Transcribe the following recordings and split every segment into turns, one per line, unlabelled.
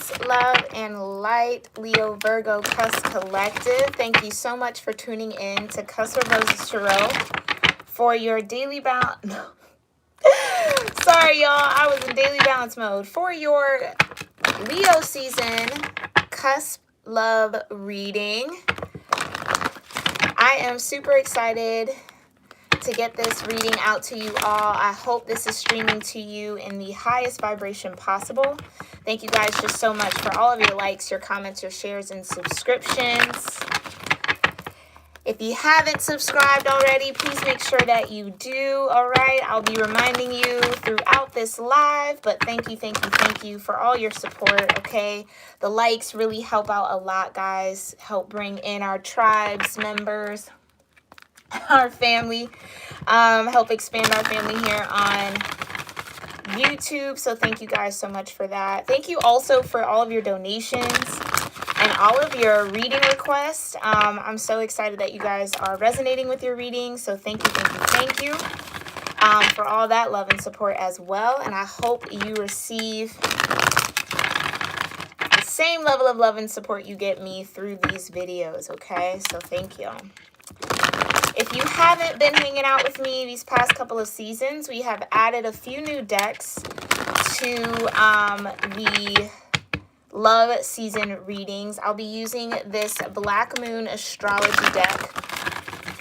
Peace, love, and light, Leo-Virgo Cusp Collective. Thank you so much for tuning in to Cusp of Roses Tarot for your daily balance. Sorry, y'all. I was in daily balance mode. For your Leo season Cusp love reading. I am super excited to get this reading out to you all. I hope this is streaming to you in the highest vibration possible. Thank you guys just so much for all of your likes, your comments, your shares, and subscriptions. If you haven't subscribed already, please make sure that you do, all right? I'll be reminding you throughout this live, but thank you for all your support, okay? The likes really help out a lot, guys. Help bring in our tribes, members, our family, help expand our family here on YouTube. So thank you guys so much for that. Thank you also for all of your donations and all of your reading requests. I'm so excited that you guys are resonating with your readings. So thank you for all that love and support as well. And I hope you receive the same level of love and support you get me through these videos, okay? So thank you. If you haven't been hanging out with me these past couple of seasons, we have added a few new decks to the love season readings. I'll be using this Black Moon astrology deck,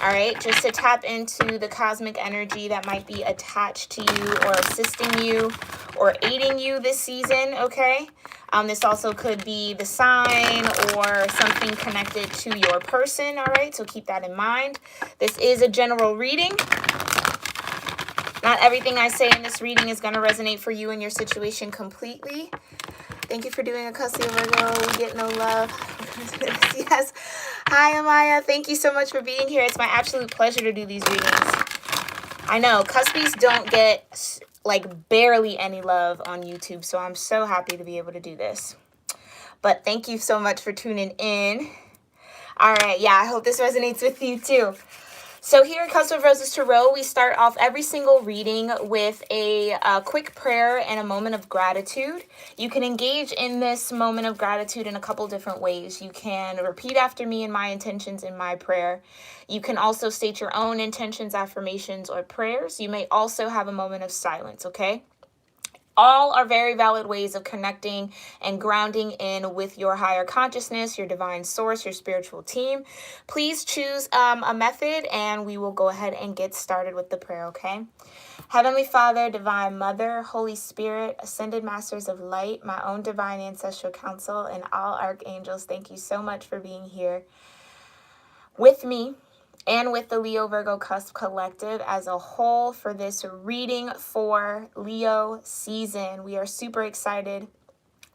all right, just to tap into the cosmic energy that might be attached to you or assisting you or aiding you this season, okay? This also could be the sign or something connected to your person, all right? So keep that in mind. This is a general reading. Not everything I say in this reading is going to resonate for you and your situation completely. Thank you for doing a Cusp Virgo. We get no love. Yes. Hi, Amaya. Thank you so much for being here. It's my absolute pleasure to do these readings. I know, Cuspies don't get like barely any love on YouTube, so I'm so happy to be able to do this. But thank you so much for tuning in. All right, yeah, I hope this resonates with you too. So here at Cusp of Roses Tarot, we start off every single reading with a quick prayer and a moment of gratitude. You can engage in this moment of gratitude in a couple different ways. You can repeat after me in my intentions in my prayer. You can also state your own intentions, affirmations, or prayers. You may also have a moment of silence, okay? All are very valid ways of connecting and grounding in with your higher consciousness, your divine source, your spiritual team. Please choose a method and we will go ahead and get started with the prayer, okay? Heavenly Father, Divine Mother, Holy Spirit, Ascended Masters of Light, my own divine ancestral council, and all archangels, thank you so much for being here with me and with the Leo-Virgo Cusp Collective as a whole for this reading for Leo season. We are super excited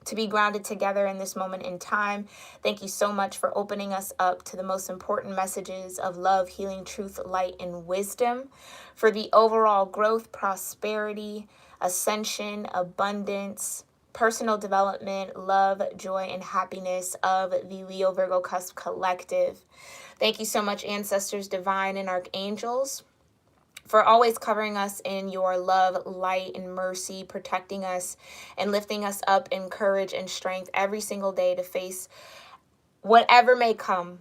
to be grounded together in this moment in time. Thank you so much for opening us up to the most important messages of love, healing, truth, light, and wisdom for the overall growth, prosperity, ascension, abundance, personal development, love, joy, and happiness of the Leo-Virgo Cusp Collective. Thank you so much, ancestors, divine, and archangels, for always covering us in your love, light, and mercy, protecting us and lifting us up in courage and strength every single day to face whatever may come.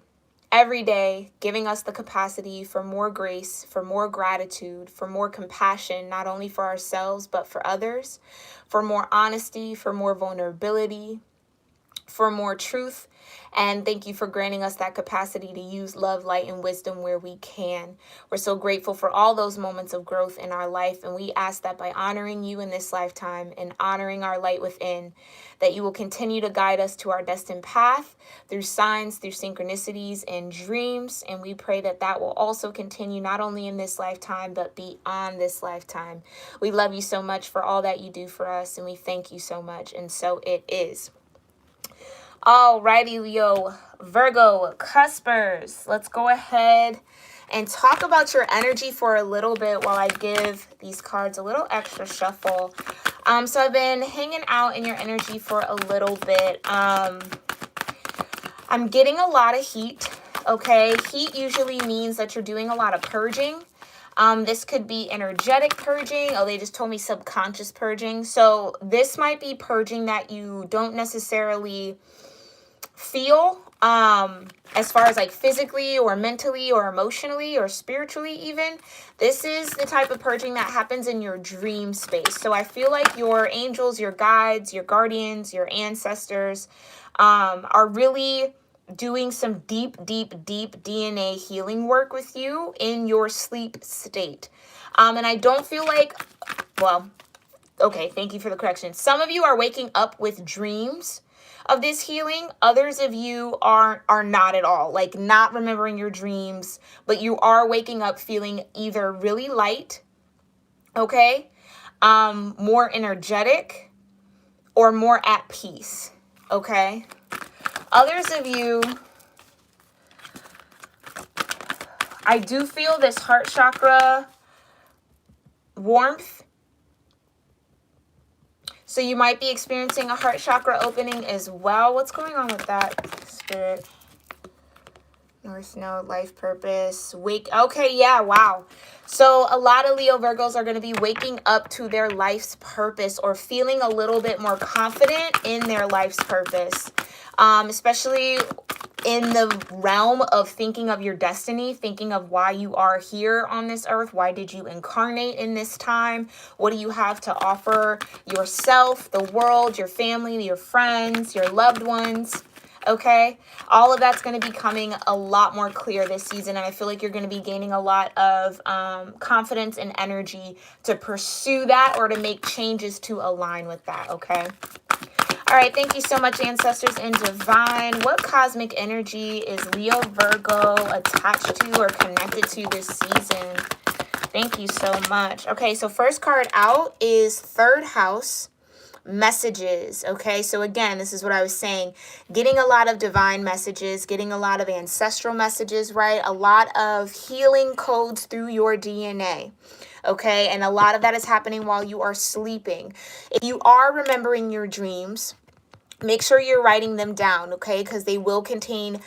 Every day, giving us the capacity for more grace, for more gratitude, for more compassion, not only for ourselves, but for others, for more honesty, for more vulnerability, for more truth. And thank you for granting us that capacity to use love, light, and wisdom where we can. We're so grateful for all those moments of growth in our life. And we ask that by honoring you in this lifetime and honoring our light within, that you will continue to guide us to our destined path through signs, through synchronicities and dreams. And we pray that that will also continue not only in this lifetime, but beyond this lifetime. We love you so much for all that you do for us. And we thank you so much. And so it is. Alrighty, Leo, Virgo, Cuspers, let's go ahead and talk about your energy for a little bit while I give these cards a little extra shuffle. So I've been hanging out in your energy for a little bit. I'm getting a lot of heat, okay? Heat usually means that you're doing a lot of purging. This could be energetic purging. Oh, they just told me subconscious purging. So this might be purging that you don't necessarily feel, as far as like physically or mentally or emotionally or spiritually even. This is the type of purging that happens in your dream space. So I feel like your angels, your guides, your guardians, your ancestors are really doing some deep DNA healing work with you in your sleep state. And I don't feel like, well, okay, thank you for the correction. Some of you are waking up with dreams of this healing. Others of you are not at all, like not remembering your dreams, but you are waking up feeling either really light, okay, more energetic, or more at peace, okay? Others of you, I do feel this heart chakra warmth. So you might be experiencing a heart chakra opening as well. What's going on with that, Spirit? North Node, life purpose, wake. Okay, yeah, wow. So a lot of Leo Virgos are going to be waking up to their life's purpose or feeling a little bit more confident in their life's purpose, especially in the realm of thinking of your destiny, thinking of why you are here on this earth. Why did you incarnate in this time? What do you have to offer yourself, the world, your family, your friends, your loved ones? Okay, all of that's going to be coming a lot more clear this season, and I feel like you're going to be gaining a lot of confidence and energy to pursue that or to make changes to align with that, okay? All right, thank you so much, ancestors and divine. What cosmic energy is Leo Virgo attached to or connected to this season? Thank you so much. Okay, so first card out is third house messages. Okay, so again, this is what I was saying, getting a lot of divine messages, getting a lot of ancestral messages, right? A lot of healing codes through your DNA. Okay, and a lot of that is happening while you are sleeping. If you are remembering your dreams, make sure you're writing them down, okay? Because they will contain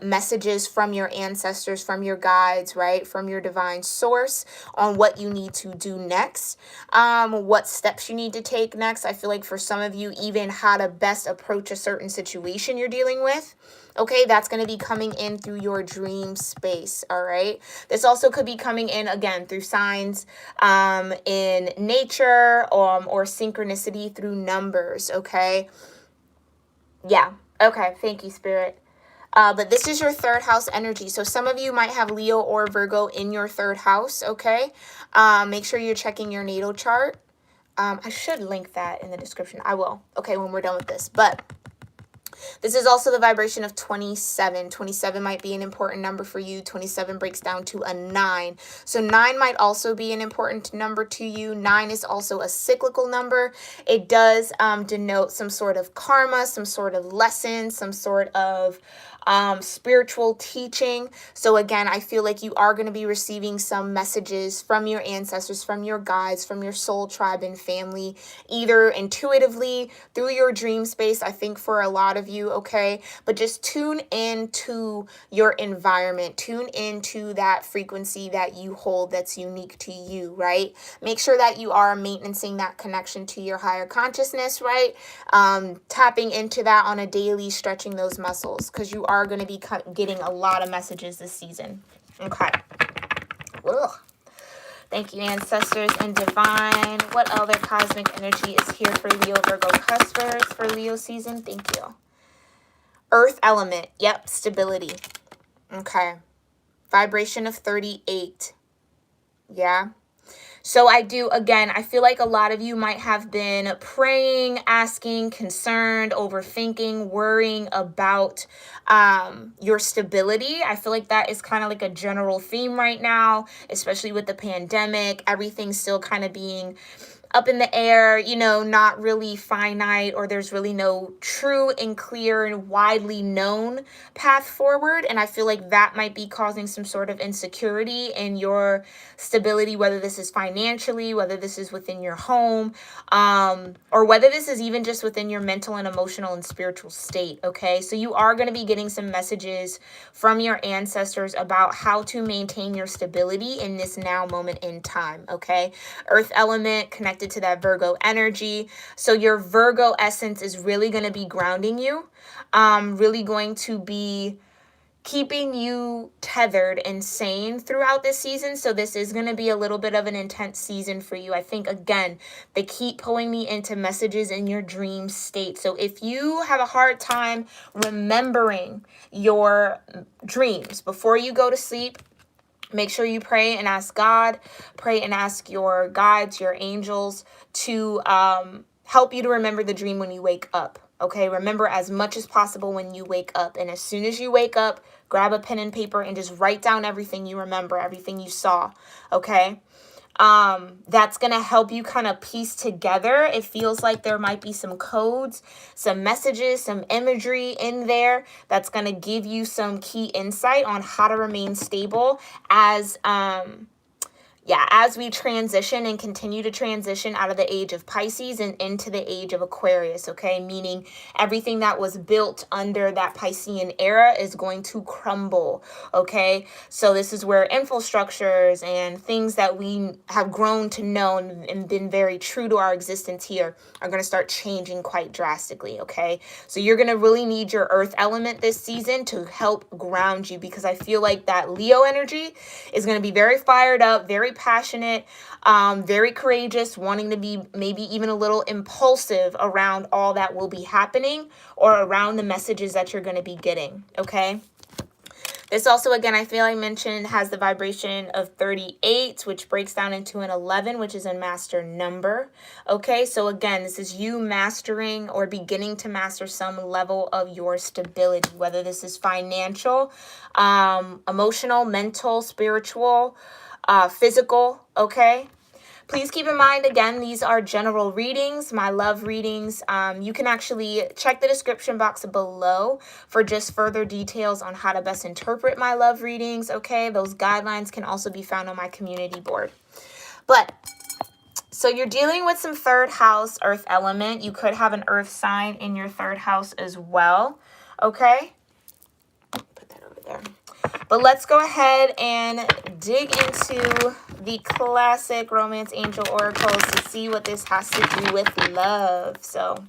messages from your ancestors, from your guides, right? From your divine source on what you need to do next, what steps you need to take next. I feel like for some of you, even how to best approach a certain situation you're dealing with. Okay, that's going to be coming in through your dream space, all right? This also could be coming in, again, through signs in nature or synchronicity through numbers, okay? Yeah. Okay. Thank you, Spirit. But this is your third house energy. So some of you might have Leo or Virgo in your third house. Okay. Make sure you're checking your natal chart. I should link that in the description. I will. Okay. When we're done with this, but this is also the vibration of 27. 27 might be an important number for you. 27 breaks down to a 9. So 9 might also be an important number to you. 9 is also a cyclical number. It does denote some sort of karma, some sort of lesson, some sort of spiritual teaching. So again, I feel like you are going to be receiving some messages from your ancestors, from your guides, from your soul tribe and family, either intuitively through your dream space, I think for a lot of you, okay? But just tune into your environment, tune into that frequency that you hold that's unique to you, right? Make sure that you are maintaining that connection to your higher consciousness, right? Tapping into that on a daily, stretching those muscles, because you are going to be getting a lot of messages this season. Okay. Ugh. Thank you, ancestors and divine. What other cosmic energy is here for Leo Virgo cuspers for Leo season? Thank you. Earth element. Yep. Stability. Okay. Vibration of 38. Yeah. So I do, again, I feel like a lot of you might have been praying, asking, concerned, overthinking, worrying about your stability. I feel like that is kind of like a general theme right now, especially with the pandemic, everything still kind of being up in the air, you know, not really finite, or there's really no true and clear and widely known path forward. And I feel like that might be causing some sort of insecurity in your stability, whether this is financially, whether this is within your home, or whether this is even just within your mental and emotional and spiritual state. Okay, so you are going to be getting some messages from your ancestors about how to maintain your stability in this now moment in time. Okay, earth element connected to that Virgo energy. So your Virgo essence is really going to be grounding you, really going to be keeping you tethered and sane throughout this season. So this is going to be a little bit of an intense season for you. I think, again, they keep pulling me into messages in your dream state. So if you have a hard time remembering your dreams before you go to sleep, make sure you pray and ask God, pray and ask your guides, your angels to help you to remember the dream when you wake up. Okay, remember as much as possible when you wake up. And as soon as you wake up, grab a pen and paper and just write down everything you remember, everything you saw. Okay. That's going to help you kind of piece together. It feels like there might be some codes, some messages, some imagery in there that's going to give you some key insight on how to remain stable as we transition and continue to transition out of the age of Pisces and into the age of Aquarius, okay? Meaning everything that was built under that Piscean era is going to crumble, okay? So this is where infrastructures and things that we have grown to know and been very true to our existence here are going to start changing quite drastically, okay? So you're going to really need your earth element this season to help ground you, because I feel like that Leo energy is going to be very fired up, very passionate, very courageous, wanting to be maybe even a little impulsive around all that will be happening or around the messages that you're going to be getting, okay? This also, again, I feel I mentioned, has the vibration of 38, which breaks down into an 11, which is a master number. Okay, so again, this is you mastering or beginning to master some level of your stability, whether this is financial, emotional, mental, spiritual, physical, okay? Please keep in mind, again, these are general readings, my love readings. You can actually check the description box below for just further details on how to best interpret my love readings, okay? Those guidelines can also be found on my community board. But, so you're dealing with some third house earth element. You could have an earth sign in your third house as well, okay? Put that over there. But let's go ahead and dig into the classic romance angel oracles to see what this has to do with love. So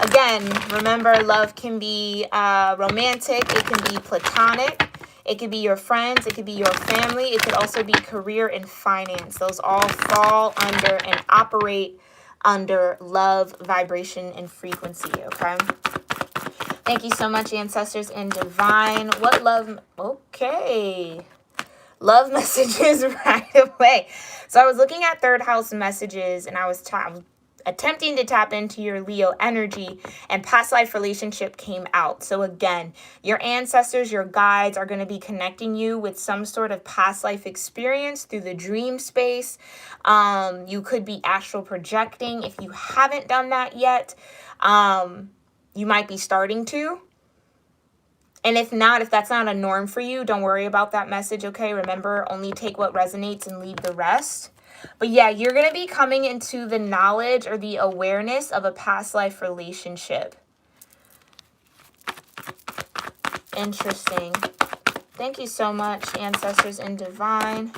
again, remember, love can be romantic. It can be platonic. It could be your friends. It could be your family. It could also be career and finance. Those all fall under and operate under love, vibration, and frequency, okay? Thank you so much, ancestors and divine. What love? Okay. Love messages right away. So I was looking at third house messages, and I was attempting to tap into your Leo energy, and past life relationship came out. So again, your ancestors, your guides are going to be connecting you with some sort of past life experience through the dream space. You could be astral projecting. If you haven't done that yet, you might be starting to. And if not, if that's not a norm for you, don't worry about that message, okay? Remember, only take what resonates and leave the rest. But yeah, you're going to be coming into the knowledge or the awareness of a past life relationship. Interesting. Thank you so much, ancestors and divine.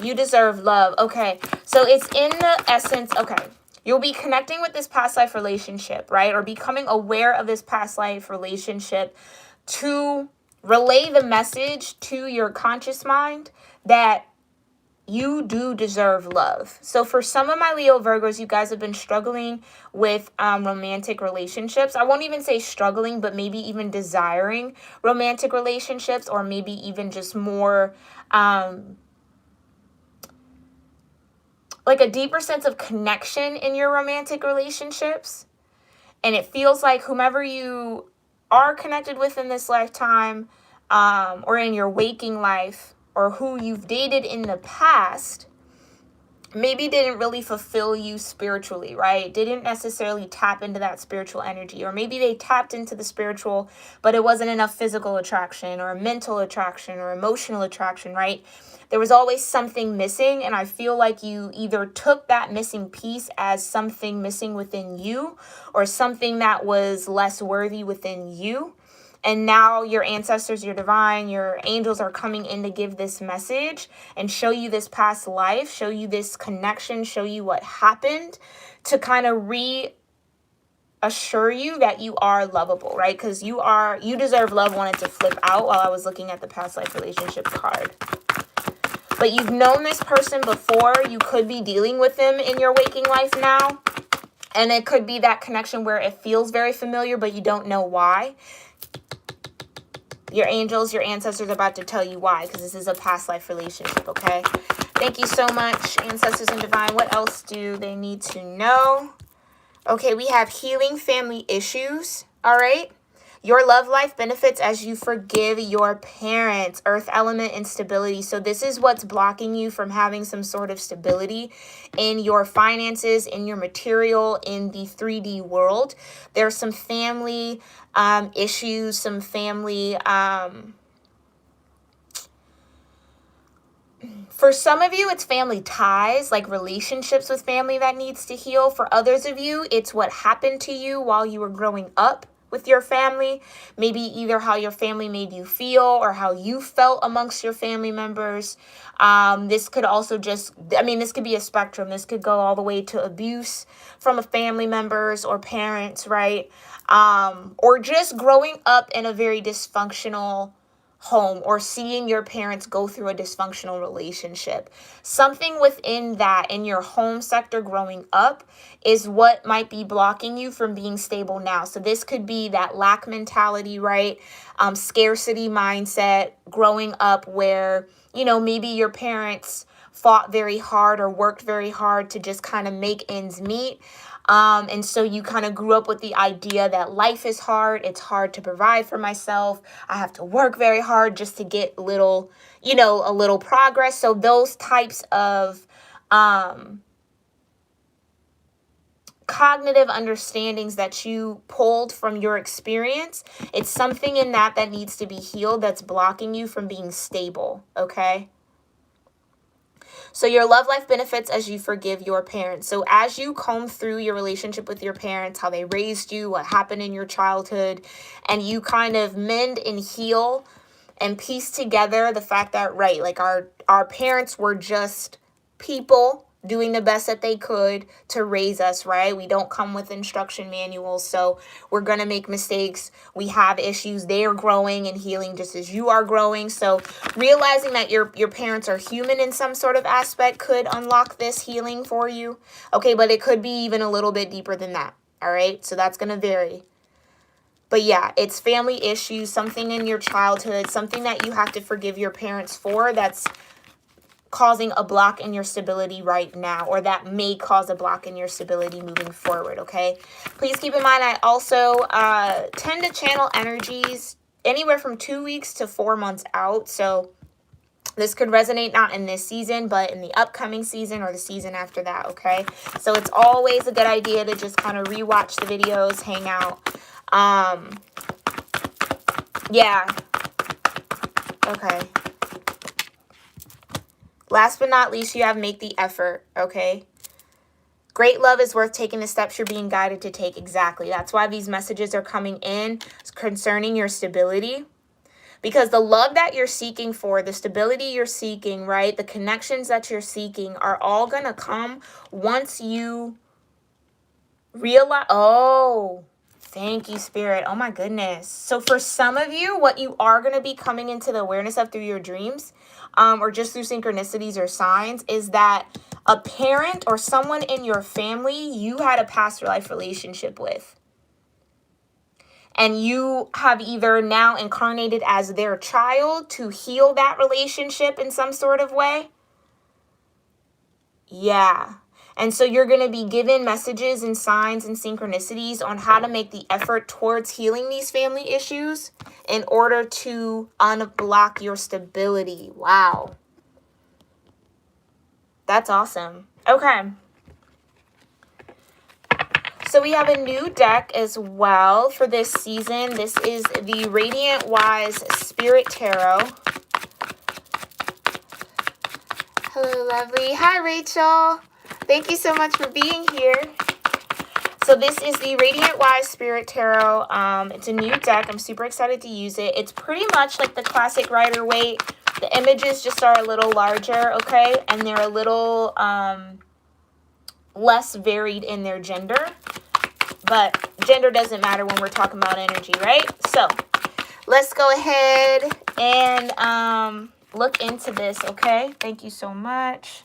You deserve love. Okay, so it's in the essence, okay. You'll be connecting with this past life relationship, right? Or becoming aware of this past life relationship to relay the message to your conscious mind that you do deserve love. So for some of my Leo Virgos, you guys have been struggling with romantic relationships. I won't even say struggling, but maybe even desiring romantic relationships, or maybe even just more like a deeper sense of connection in your romantic relationships. And it feels like whomever you are connected with in this lifetime, or in your waking life, or who you've dated in the past, maybe didn't really fulfill you spiritually, right? Didn't necessarily tap into that spiritual energy. Or maybe they tapped into the spiritual, but it wasn't enough physical attraction or mental attraction or emotional attraction, right? There was always something missing. And I feel like you either took that missing piece as something missing within you or something that was less worthy within you. And now your ancestors, your divine, your angels are coming in to give this message and show you this past life, show you this connection, show you what happened to kind of reassure you that you are lovable, right? Because you deserve love. Wanted to flip out while I was looking at the past life relationship card. But you've known this person before. You could be dealing with them in your waking life now. And it could be that connection where it feels very familiar, but you don't know why. Your angels, your ancestors are about to tell you why, because this is a past life relationship, okay? Thank you so much, ancestors and divine. What else do they need to know? Okay, we have healing family issues, all right? Your love life benefits as you forgive your parents, earth element instability. So this is what's blocking you from having some sort of stability in your finances, in your material, in the 3D world. There's some family issues, some family... For some of you, it's family ties, like relationships with family that needs to heal. For others of you, it's what happened to you while you were growing up with your family. Maybe either how your family made you feel or how you felt amongst your family members. This could also this could be a spectrum. This could go all the way to abuse from a family members or parents, right? Or just growing up in a very dysfunctional home or seeing your parents go through a dysfunctional relationship. Something within that in your home sector growing up is what might be blocking you from being stable now. So this could be that lack mentality, right? Scarcity mindset, growing up where, maybe your parents fought very hard or worked very hard to just kind of make ends meet. And so you kind of grew up with the idea that life is hard. It's hard to provide for myself. I have to work very hard just to get a little progress. So those types of cognitive understandings that you pulled from your experience, it's something in that needs to be healed that's blocking you from being stable, okay? So your love life benefits as you forgive your parents. So as you comb through your relationship with your parents, how they raised you, what happened in your childhood, and you kind of mend and heal and piece together the fact that, right, like our parents were just people doing the best that they could to raise us, right? We don't come with instruction manuals, so we're going to make mistakes. We have issues. They are growing and healing just as you are growing. So realizing that your parents are human in some sort of aspect could unlock this healing for you. Okay, but it could be even a little bit deeper than that. All right, so that's going to vary. But yeah, it's family issues, something in your childhood, something that you have to forgive your parents for that's causing a block in your stability right now, or that may cause a block in your stability moving forward, okay? Please keep in mind, I also tend to channel energies anywhere from 2 weeks to 4 months out. So this could resonate not in this season, but in the upcoming season or the season after that, okay? So it's always a good idea to just kind of rewatch the videos, hang out. Yeah. Okay. Last but not least, you have make the effort, okay? Great love is worth taking the steps you're being guided to take. Exactly. That's why these messages are coming in concerning your stability. Because the love that you're seeking for, the stability you're seeking, right? The connections that you're seeking are all going to come once you realize, thank you, Spirit. Oh my goodness. So for some of you, what you are going to be coming into the awareness of through your dreams, or just through synchronicities or signs, is that a parent or someone in your family you had a past life relationship with. And you have either now incarnated as their child to heal that relationship in some sort of way. Yeah. And so you're going to be given messages and signs and synchronicities on how to make the effort towards healing these family issues in order to unblock your stability. Wow. That's awesome. Okay. So we have a new deck as well for this season. This is the Radiant Wise Spirit Tarot. Hello, lovely. Hi, Rachel. Thank you so much for being here. So this is the Radiant Wise Spirit Tarot. It's a new deck. I'm super excited to use it. It's pretty much like the classic Rider-Waite. The images just are a little larger, okay? And they're a little less varied in their gender. But gender doesn't matter when we're talking about energy, right? So let's go ahead and look into this, okay? Thank you so much.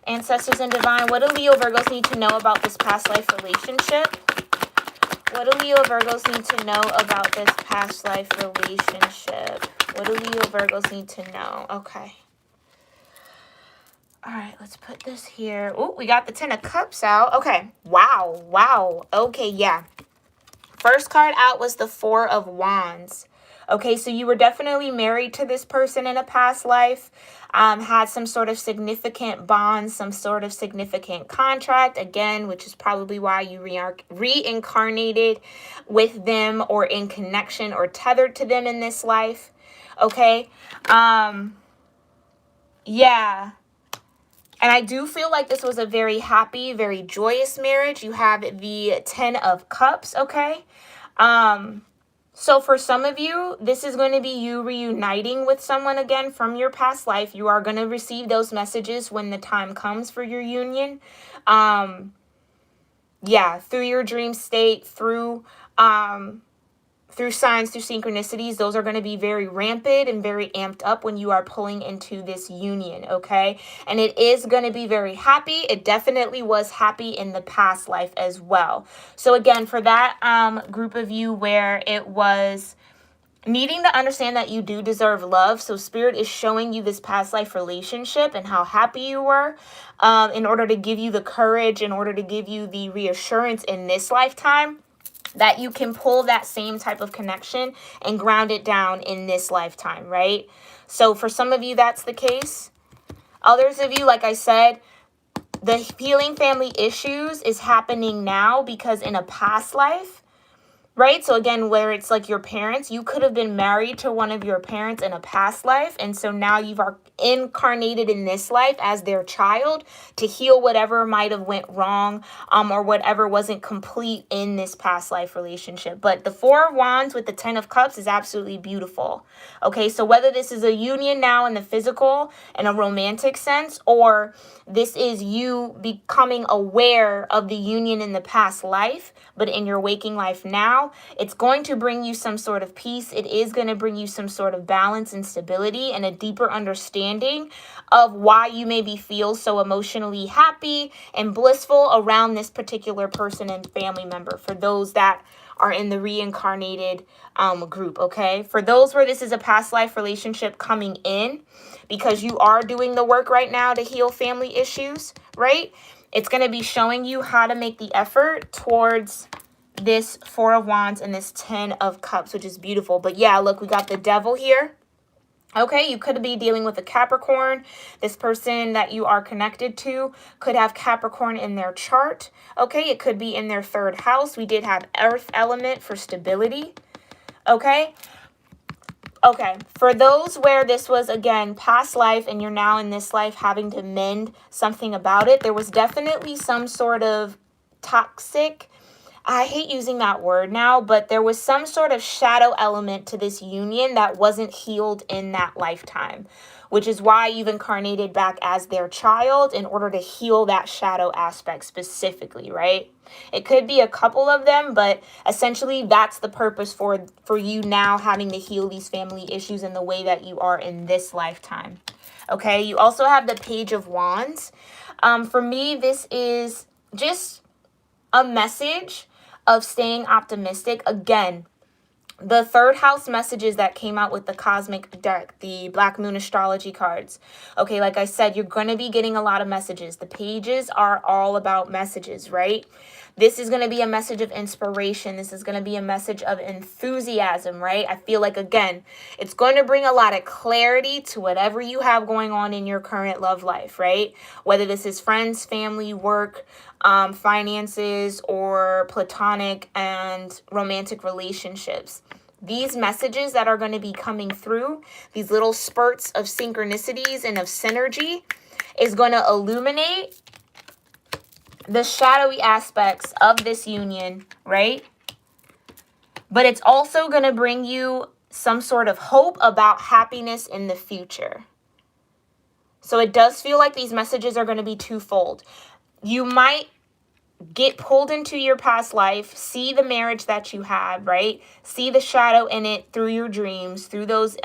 Ancestors and Divine, what do Leo Virgos need to know about this past life relationship? What do Leo Virgos need to know about this past life relationship? What do Leo Virgos need to know? Okay. All right, let's put this here. Oh, we got the 10 of Cups out. Okay. Wow. Wow. Okay, yeah. First card out was the 4 of Wands. Okay, so you were definitely married to this person in a past life, had some sort of significant bond, some sort of significant contract, again, which is probably why you reincarnated with them or in connection or tethered to them in this life. Okay, yeah. And I do feel like this was a very happy, very joyous marriage. You have the 10 of Cups, okay? So for some of you, this is going to be you reuniting with someone again from your past life. You are going to receive those messages when the time comes for your union. Yeah, through your dream state, through signs, through synchronicities, those are going to be very rampant and very amped up when you are pulling into this union, okay? And it is going to be very happy. It definitely was happy in the past life as well. So again, for that group of you where it was needing to understand that you do deserve love, so Spirit is showing you this past life relationship and how happy you were in order to give you the courage, in order to give you the reassurance in this lifetime that you can pull that same type of connection and ground it down in this lifetime, right? So for some of you, that's the case. Others of you, like I said, the healing family issues is happening now because in a past life, right? So again, where it's like your parents, you could have been married to one of your parents in a past life. And so now you've incarnated in this life as their child to heal whatever might have went wrong or whatever wasn't complete in this past life relationship. But the 4 of Wands with the 10 of Cups is absolutely beautiful. Okay, so whether this is a union now in the physical and a romantic sense, or this is you becoming aware of the union in the past life, but in your waking life now, it's going to bring you some sort of peace. It is going to bring you some sort of balance and stability and a deeper understanding of why you maybe feel so emotionally happy and blissful around this particular person and family member, for those that are in the reincarnated group, okay? For those where this is a past life relationship coming in, because you are doing the work right now to heal family issues, right? It's going to be showing you how to make the effort towards this 4 of Wands and this 10 of Cups, which is beautiful. But yeah, look, we got the Devil here. Okay, you could be dealing with a Capricorn. This person that you are connected to could have Capricorn in their chart. Okay, it could be in their 3rd house. We did have Earth element for stability. Okay. Okay, for those where this was, again, past life and you're now in this life having to mend something about it, there was definitely some sort of toxic, I hate using that word now, but there was some sort of shadow element to this union that wasn't healed in that lifetime, which is why you've incarnated back as their child in order to heal that shadow aspect specifically, right? It could be a couple of them, but essentially that's the purpose for you now having to heal these family issues in the way that you are in this lifetime. Okay, you also have the Page of Wands. For me, this is just a message of staying optimistic. Again, the third house messages that came out with the cosmic deck, the Black Moon astrology cards. Okay, like I said, you're going to be getting a lot of messages. The pages are all about messages, right? This is going to be a message of inspiration. This is going to be a message of enthusiasm, right? I feel like, again, it's going to bring a lot of clarity to whatever you have going on in your current love life, right? Whether this is friends, family, work, finances, or platonic and romantic relationships. These messages that are going to be coming through, these little spurts of synchronicities and of synergy, is going to illuminate the shadowy aspects of this union, right? But it's also going to bring you some sort of hope about happiness in the future. So it does feel like these messages are going to be twofold. You might get pulled into your past life, see the marriage that you had, right? See the shadow in it through your dreams, through those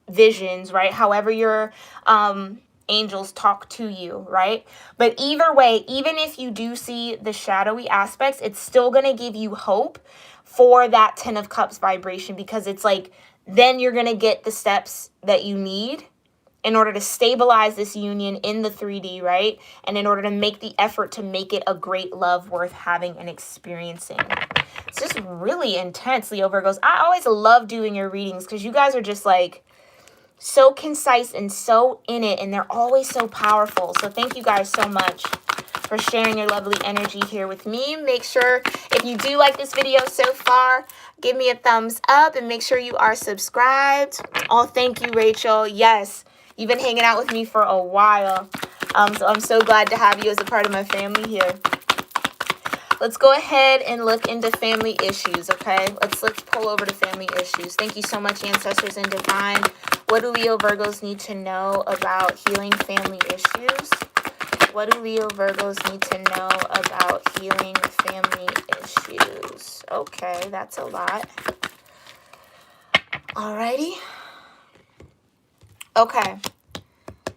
visions, right? However your angels talk to you, right? But either way, even if you do see the shadowy aspects, it's still going to give you hope for that 10 of Cups vibration, because it's like, then you're going to get the steps that you need in order to stabilize this union in the 3D, right? And in order to make the effort to make it a great love worth having and experiencing. It's just really intense, Leo Virgos. I always love doing your readings because you guys are just like so concise and so in it, and they're always so powerful. So thank you guys so much for sharing your lovely energy here with me. Make sure, if you do like this video so far, give me a thumbs up and make sure you are subscribed. Oh, thank you, Rachel. Yes. You've been hanging out with me for a while, so I'm so glad to have you as a part of my family here. Let's go ahead and look into family issues, okay? Let's pull over to family issues. Thank you so much, Ancestors and Divine. What do Leo Virgos need to know about healing family issues? What do Leo Virgos need to know about healing family issues? Okay, that's a lot. Alrighty. Okay.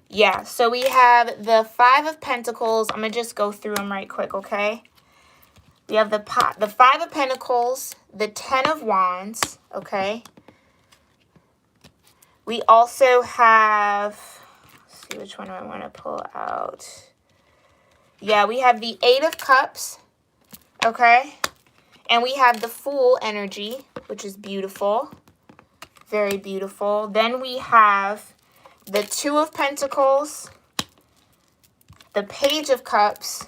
Yeah, so we have the 5 of Pentacles. I'm going to just go through them right quick, okay? We have the 5 of Pentacles, the 10 of Wands, okay? We also have, let's see, which one do I want to pull out? Yeah, we have the 8 of Cups, okay? And we have the Fool energy, which is beautiful. Very beautiful. Then we have the 2 of Pentacles, the Page of Cups,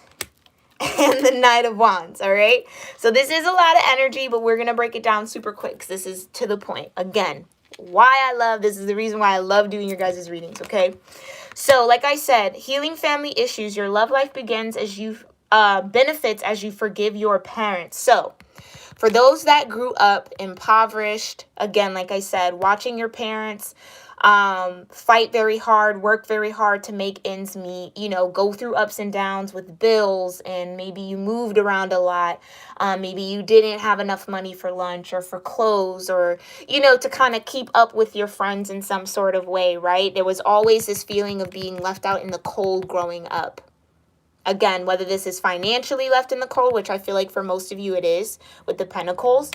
and the Knight of Wands, all right? So this is a lot of energy, but we're going to break it down super quick because this is to the point. Again, this is the reason why I love doing your guys' readings, okay? So like I said, healing family issues, your love life begins as you, benefits as you forgive your parents. So for those that grew up impoverished, again, like I said, watching your parents fight very hard, work very hard to make ends meet, you know, go through ups and downs with bills, and maybe you moved around a lot. Maybe you didn't have enough money for lunch or for clothes, or, you know, to kind of keep up with your friends in some sort of way, right? There was always this feeling of being left out in the cold growing up. Again, whether this is financially left in the cold, which I feel like for most of you it is with the Pentacles.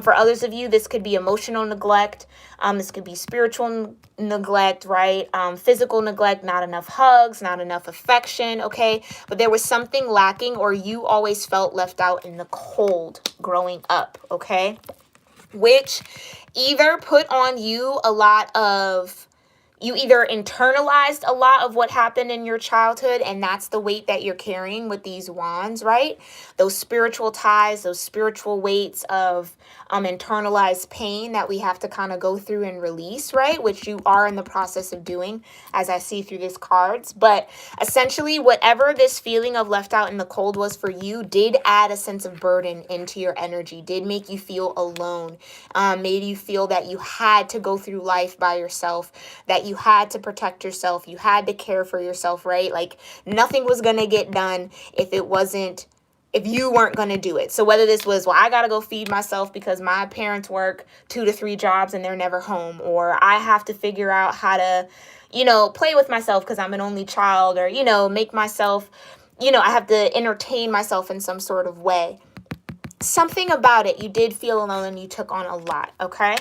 For others of you, this could be emotional neglect. This could be spiritual neglect, right? Physical neglect, not enough hugs, not enough affection, okay? But there was something lacking, or you always felt left out in the cold growing up, okay? Which either put on you a lot of, you either internalized a lot of what happened in your childhood, and that's the weight that you're carrying with these wands, right? Those spiritual ties, those spiritual weights of internalized pain that we have to kind of go through and release, right? Which you are in the process of doing, as I see through these cards. But essentially, whatever this feeling of left out in the cold was for you did add a sense of burden into your energy, did make you feel alone, made you feel that you had to go through life by yourself, that you had to protect yourself, you had to care for yourself, right? Like nothing was going to get done if you weren't going to do it. So whether this was, well, I got to go feed myself because my parents work 2 to 3 jobs and they're never home, or I have to figure out how to, you know, play with myself because I'm an only child, or, you know, make myself, you know, I have to entertain myself in some sort of way. something about it, you did feel alone and you took on a lot, okay?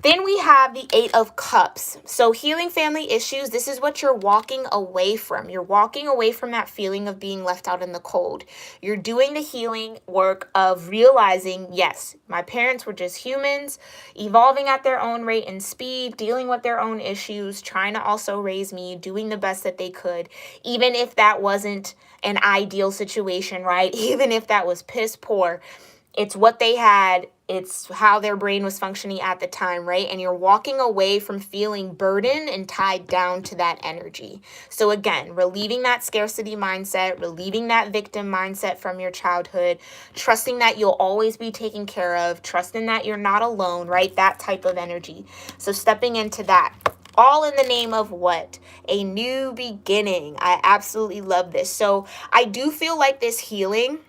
Then we have the Eight of Cups. So healing family issues, this is what you're walking away from. You're walking away from that feeling of being left out in the cold. You're doing the healing work of realizing, yes, my parents were just humans, evolving at their own rate and speed, dealing with their own issues, trying to also raise me, doing the best that they could, even if that wasn't an ideal situation, right? Even if that was piss poor. It's what they had. It's how their brain was functioning at the time, right? And you're walking away from feeling burdened and tied down to that energy. So again, relieving that scarcity mindset, relieving that victim mindset from your childhood, trusting that you'll always be taken care of, trusting that you're not alone, right? That type of energy. So stepping into that. All in the name of what? A new beginning. I absolutely love this. So I do feel like this healing,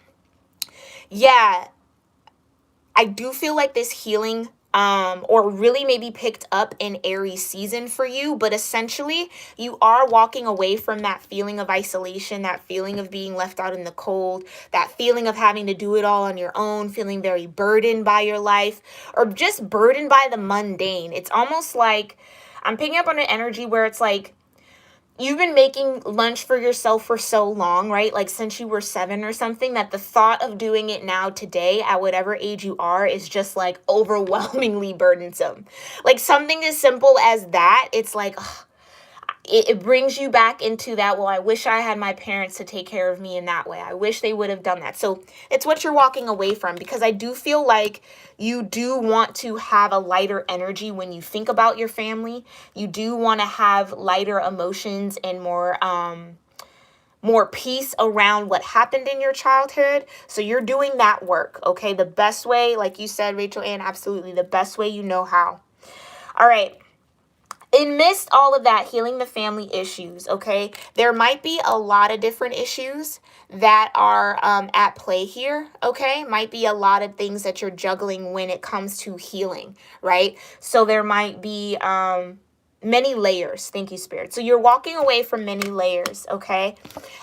I do feel like this healing or really maybe picked up in Aries season for you, but essentially you are walking away from that feeling of isolation, that feeling of being left out in the cold, that feeling of having to do it all on your own, feeling very burdened by your life or just burdened by the mundane. It's almost like I'm picking up on an energy where it's like, you've been making lunch for yourself for so long, right? Like since you were 7 or something, that the thought of doing it now today at whatever age you are is just like overwhelmingly burdensome. Like something as simple as that, it's like, ugh, it brings you back into that, well, I wish I had my parents to take care of me in that way. I wish they would have done that. So it's what you're walking away from, because I do feel like you do want to have a lighter energy when you think about your family. You do want to have lighter emotions and more peace around what happened in your childhood. So you're doing that work, okay? The best way, like you said, Rachel Ann, absolutely the best way you know how. All right. Amidst all of that, healing the family issues, okay, there might be a lot of different issues that are at play here, okay? Might be a lot of things that you're juggling when it comes to healing, right? So there might be many layers. Thank you, Spirit. So you're walking away from many layers, okay?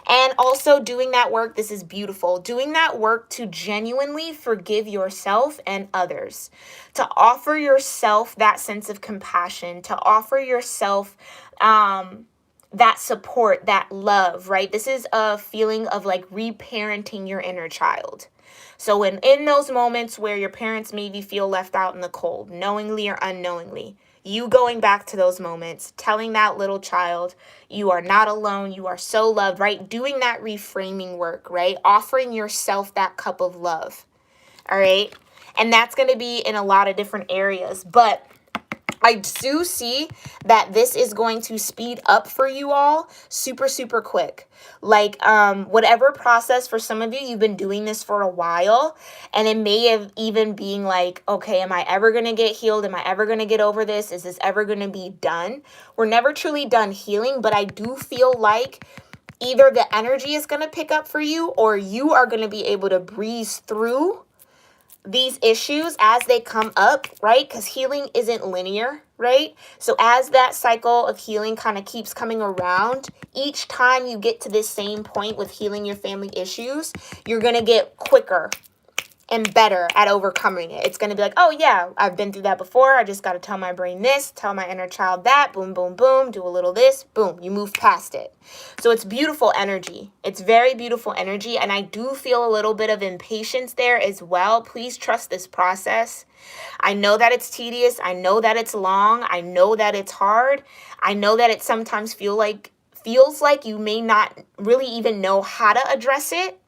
And also doing that work, this is beautiful, doing that work to genuinely forgive yourself and others, to offer yourself that sense of compassion, to offer yourself that support, that love, right? This is a feeling of like reparenting your inner child. So when in those moments where your parents maybe feel left out in the cold, knowingly or unknowingly, you going back to those moments, telling that little child, you are not alone, you are so loved, right? Doing that reframing work, right? Offering yourself that cup of love, all right? And that's going to be in a lot of different areas, but I do see that this is going to speed up for you all super, super quick. Like whatever process, for some of you, you've been doing this for a while, and it may have even been like, okay, am I ever going to get healed? Am I ever going to get over this? Is this ever going to be done? We're never truly done healing, but I do feel like either the energy is going to pick up for you, or you are going to be able to breeze through these issues as they come up, right? Because healing isn't linear, right? So as that cycle of healing kind of keeps coming around, each time you get to this same point with healing your family issues, you're going to get quicker and better at overcoming it. It's going to be like, oh yeah, I've been through that before. I just got to tell my brain this, tell my inner child that, boom, boom, boom, do a little this, boom, you move past it. So it's beautiful energy. It's very beautiful energy. And I do feel a little bit of impatience there as well. Please trust this process. I know that it's tedious. I know that it's long. I know that it's hard. I know that it sometimes feels like you may not really even know how to address it.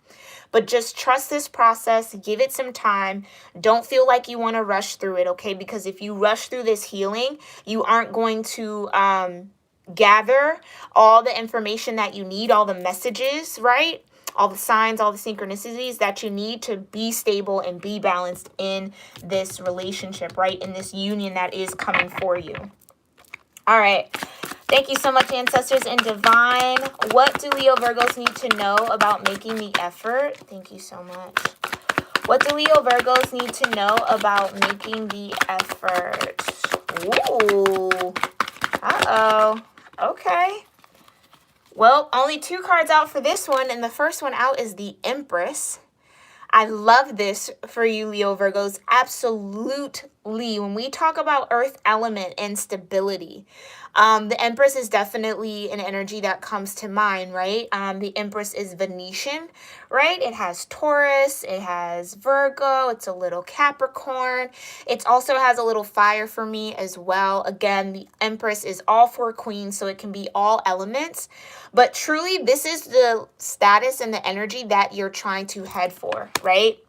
But just trust this process, give it some time. Don't feel like you want to rush through it, okay? Because if you rush through this healing, you aren't going to gather all the information that you need, all the messages, right? All the signs, all the synchronicities that you need to be stable and be balanced in this relationship, right? In this union that is coming for you. All right. Thank you so much, ancestors and divine. What do Leo Virgos need to know about making the effort? Thank you so much. What do Leo Virgos need to know about making the effort? Ooh. Uh-oh. Okay. Well, only 2 cards out for this one, and the first one out is the Empress. I love this for you, Leo Virgos. Absolutely. When we talk about earth element and stability, the Empress is definitely an energy that comes to mind, right? The Empress is Venetian, right? It has Taurus, it has Virgo, it's a little Capricorn. It also has a little fire for me as well. Again, the Empress is all four queens, so it can be all elements. But truly, this is the status and the energy that you're trying to head for, right?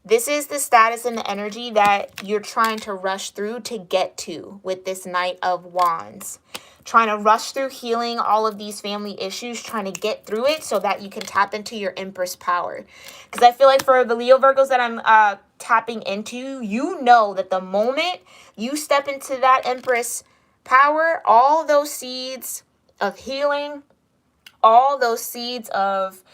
This is the status and the energy that you're trying to rush through to get to with this Knight of Wands. Trying to rush through healing all of these family issues, trying to get through it so that you can tap into your Empress power. Because I feel like for the Leo Virgos that I'm tapping into, you know that the moment you step into that Empress power, all those seeds of healing, all those seeds of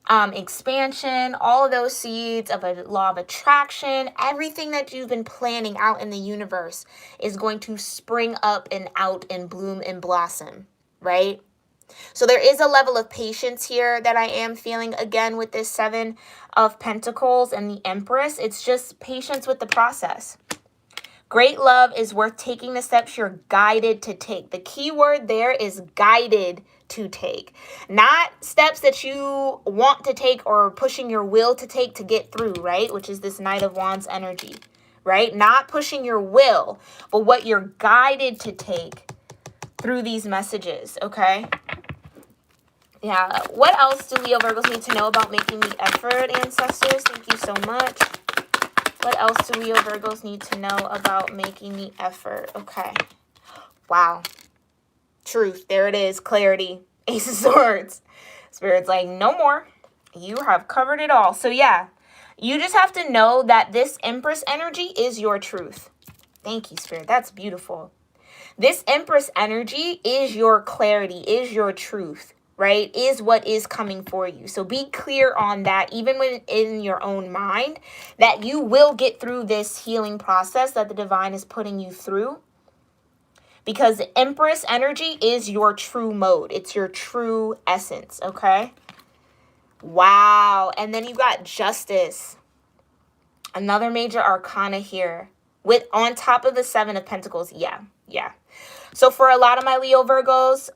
expansion, all of those seeds of a law of attraction, everything that you've been planning out in the universe is going to spring up and out and bloom and blossom, right? So there is a level of patience here that I am feeling again with this Seven of Pentacles and the Empress. It's just patience with the process. Great love is worth taking the steps you're guided to take. The key word there is guided to take. Not steps that you want to take or pushing your will to take to get through, right? Which is this Knight of Wands energy, right? Not pushing your will, but what you're guided to take through these messages, okay? Yeah. What else do Leo Virgos need to know about making the effort, ancestors? Thank you so much. What else do Leo Virgos need to know about making the effort? Okay. Wow. Truth. There it is. Clarity. Ace of Swords. Spirit's like, no more. You have covered it all. So yeah, you just have to know that this Empress energy is your truth. Thank you, Spirit. That's beautiful. This Empress energy is your clarity, is your truth, right? Is what is coming for you. So be clear on that, even when in your own mind, that you will get through this healing process that the divine is putting you through. Because the Empress energy is your true mode. It's your true essence, okay? Wow. And then you got Justice. Another major arcana here. With on top of the Seven of Pentacles. Yeah. So for a lot of my Leo Virgos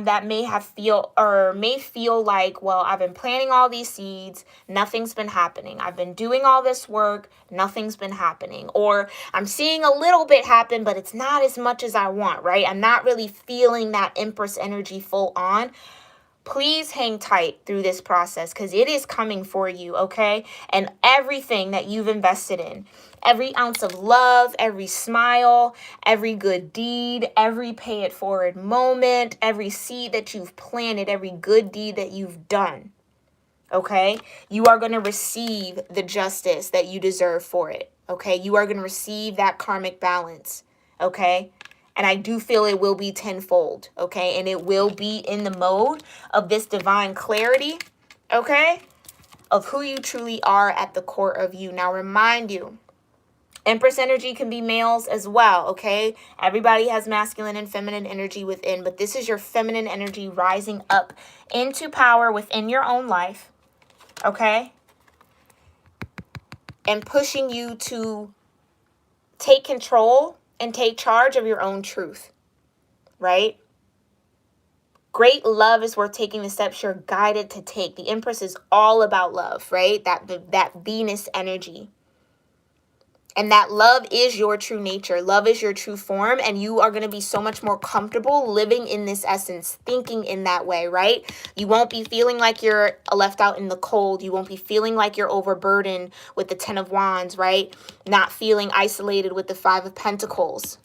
that may feel like, well, I've been planting all these seeds, nothing's been happening. I've been doing all this work, nothing's been happening. Or I'm seeing a little bit happen, but it's not as much as I want, right? I'm not really feeling that Empress energy full on. Please hang tight through this process because it is coming for you, okay? And everything that you've invested in, every ounce of love, every smile, every good deed, every pay it forward moment, every seed that you've planted, every good deed that you've done, okay? You are going to receive the justice that you deserve for it, okay? You are going to receive that karmic balance, okay? And I do feel it will be tenfold, okay? And it will be in the mode of this divine clarity, okay? Of who you truly are at the core of you. Now, remind you, Empress energy can be males as well, okay? Everybody has masculine and feminine energy within, but this is your feminine energy rising up into power within your own life, okay? And pushing you to take control and take charge of your own truth, right? Great love is worth taking the steps you're guided to take. The Empress is all about love, right? That Venus energy. And that love is your true nature. Love is your true form. And you are going to be so much more comfortable living in this essence, thinking in that way, right? You won't be feeling like you're left out in the cold. You won't be feeling like you're overburdened with the Ten of Wands, right? Not feeling isolated with the Five of Pentacles.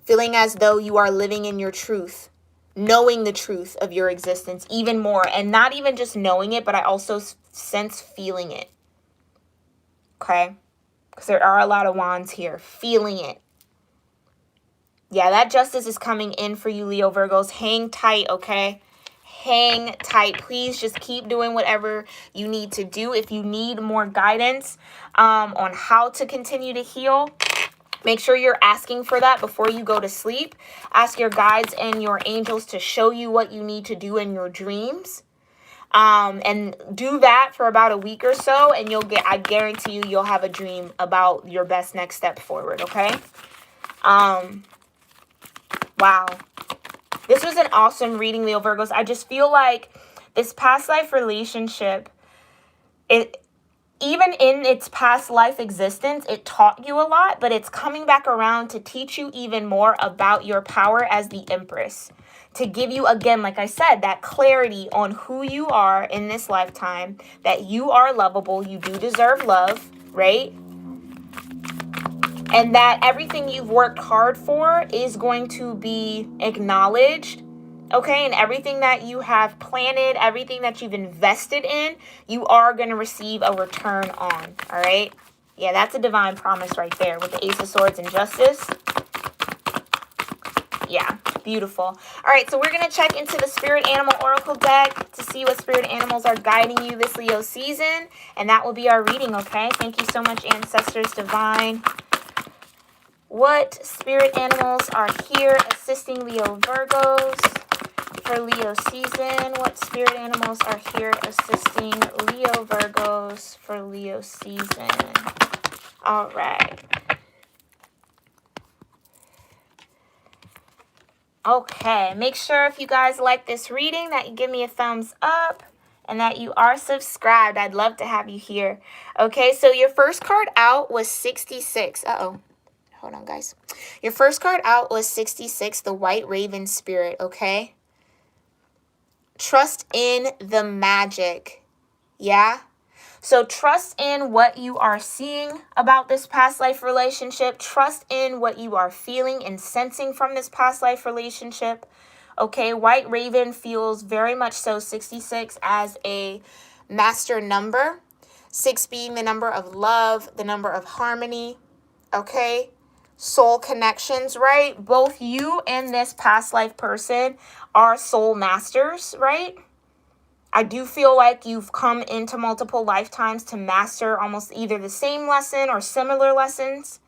Feeling as though you are living in your truth. Knowing the truth of your existence even more. And not even just knowing it, but I also sense feeling it. Okay? Because there are a lot of wands here. Feeling it. Yeah, that justice is coming in for you, Leo Virgos. Hang tight, okay? Hang tight. Please just keep doing whatever you need to do. If you need more guidance on how to continue to heal, make sure you're asking for that before you go to sleep. Ask your guides and your angels to show you what you need to do in your dreams. And do that for about a week or so, and I guarantee you'll have a dream about your best next step forward, okay? Wow. This was an awesome reading, Leo Virgos. I just feel like this past life relationship, even in its past life existence, it taught you a lot, but it's coming back around to teach you even more about your power as the Empress. To give you, again, like I said, that clarity on who you are in this lifetime, that you are lovable, you do deserve love, right? And that everything you've worked hard for is going to be acknowledged, okay? And everything that you have planted, everything that you've invested in, you are going to receive a return on, all right? Yeah, that's a divine promise right there with the Ace of Swords and Justice. Yeah, beautiful. All right, so we're going to check into the Spirit Animal Oracle deck to see what spirit animals are guiding you this Leo season. And that will be our reading, okay? Thank you so much, Ancestors Divine. What spirit animals are here assisting Leo Virgos for Leo season? What spirit animals are here assisting Leo Virgos for Leo season? All right. Okay, make sure if you guys like this reading that you give me a thumbs up and that you are subscribed. I'd love to have you here. Okay, so your first card out was 66. Uh-oh. Hold on, guys. Your first card out was 66, the White Raven Spirit, okay? Trust in the magic. Yeah? So trust in what you are seeing about this past life relationship. Trust in what you are feeling and sensing from this past life relationship. Okay, White Raven feels very much so 66 as a master number. 6 being the number of love, the number of harmony. Okay? Soul connections, right? Both you and this past life person are soul masters, right? I do feel like you've come into multiple lifetimes to master almost either the same lesson or similar lessons,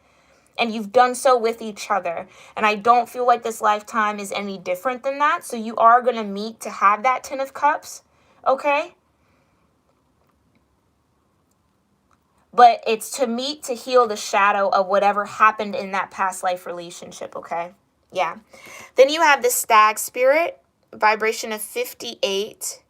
and you've done so with each other. And I don't feel like this lifetime is any different than that. So you are going to meet to have that Ten of Cups, okay? But it's to meet to heal the shadow of whatever happened in that past life relationship, okay? Yeah. Then you have the Stag Spirit, vibration of 58,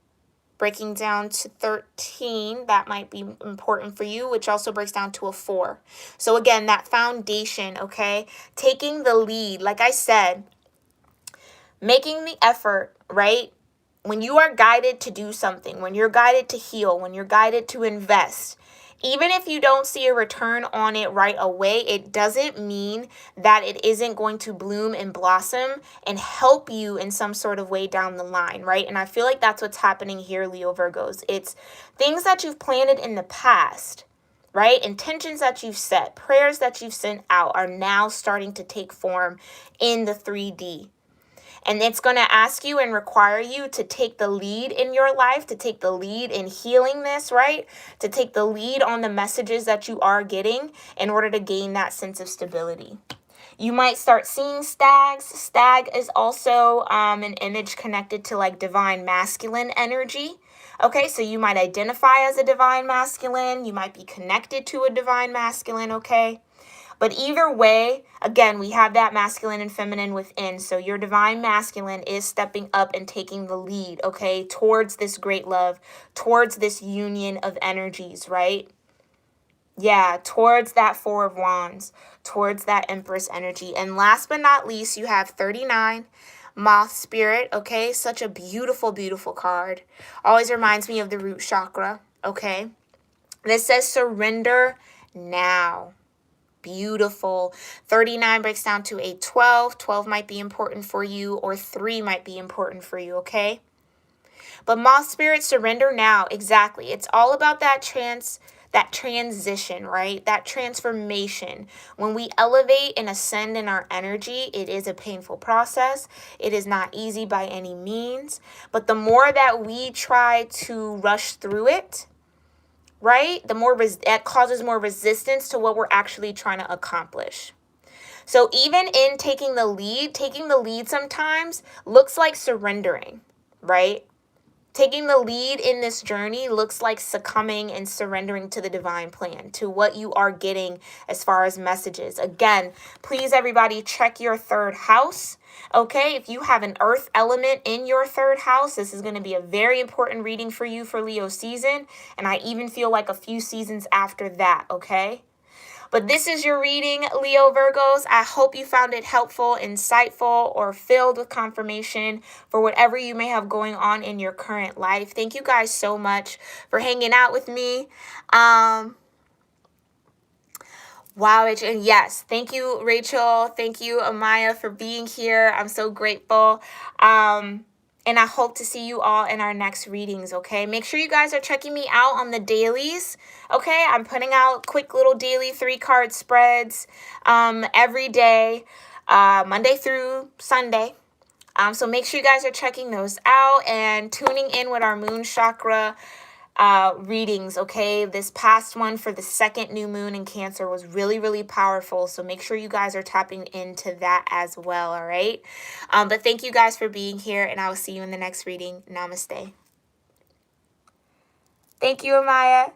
breaking down to 13. That might be important for you, which also breaks down to a 4. So again, that foundation, okay? Taking the lead, like I said, making the effort, right? When you are guided to do something, when you're guided to heal, when you're guided to invest, even if you don't see a return on it right away, it doesn't mean that it isn't going to bloom and blossom and help you in some sort of way down the line, right? And I feel like that's what's happening here, Leo Virgos. It's things that you've planted in the past, right? Intentions that you've set, prayers that you've sent out are now starting to take form in the 3D. And it's going to ask you and require you to take the lead in your life, to take the lead in healing this, right? To take the lead on the messages that you are getting in order to gain that sense of stability. You might start seeing stags. Stag is also an image connected to like divine masculine energy. Okay, so you might identify as a divine masculine. You might be connected to a divine masculine, okay? But either way, again, we have that masculine and feminine within. So your divine masculine is stepping up and taking the lead, okay, towards this great love, towards this union of energies, right? Yeah, towards that 4 of Wands, towards that Empress energy. And last but not least, you have 39, Moth Spirit, okay? Such a beautiful, beautiful card. Always reminds me of the root chakra, okay? This says surrender now. Beautiful. 39 breaks down to a 12. 12 might be important for you, or 3 might be important for you, okay? But Moth Spirit, surrender now. Exactly. It's all about that transition, right? That transformation. When we elevate and ascend in our energy, it is a painful process. It is not easy by any means. But the more that we try to rush through it, right, the more that causes more resistance to what we're actually trying to accomplish. So even in taking the lead sometimes looks like surrendering, right? Taking the lead in this journey looks like succumbing and surrendering to the divine plan, to what you are getting as far as messages. Again, please, everybody, check your third house. Okay, if you have an earth element in your third house, this is going to be a very important reading for you for Leo season. And I even feel like a few seasons after that, okay? But this is your reading, Leo Virgos. I hope you found it helpful, insightful, or filled with confirmation for whatever you may have going on in your current life. Thank you guys so much for hanging out with me. Wow, Rachel. And yes, thank you, Rachel. Thank you, Amaya, for being here. I'm so grateful. And I hope to see you all in our next readings, okay? Make sure you guys are checking me out on the dailies, okay? I'm putting out quick little daily 3-card spreads every day, Monday through Sunday. So make sure you guys are checking those out and tuning in with our moon chakra readings, okay? This past one for the second new moon in Cancer was really, really powerful. So make sure you guys are tapping into that as well, all right? But thank you guys for being here, and I will see you in the next reading. Namaste. Thank you, Amaya.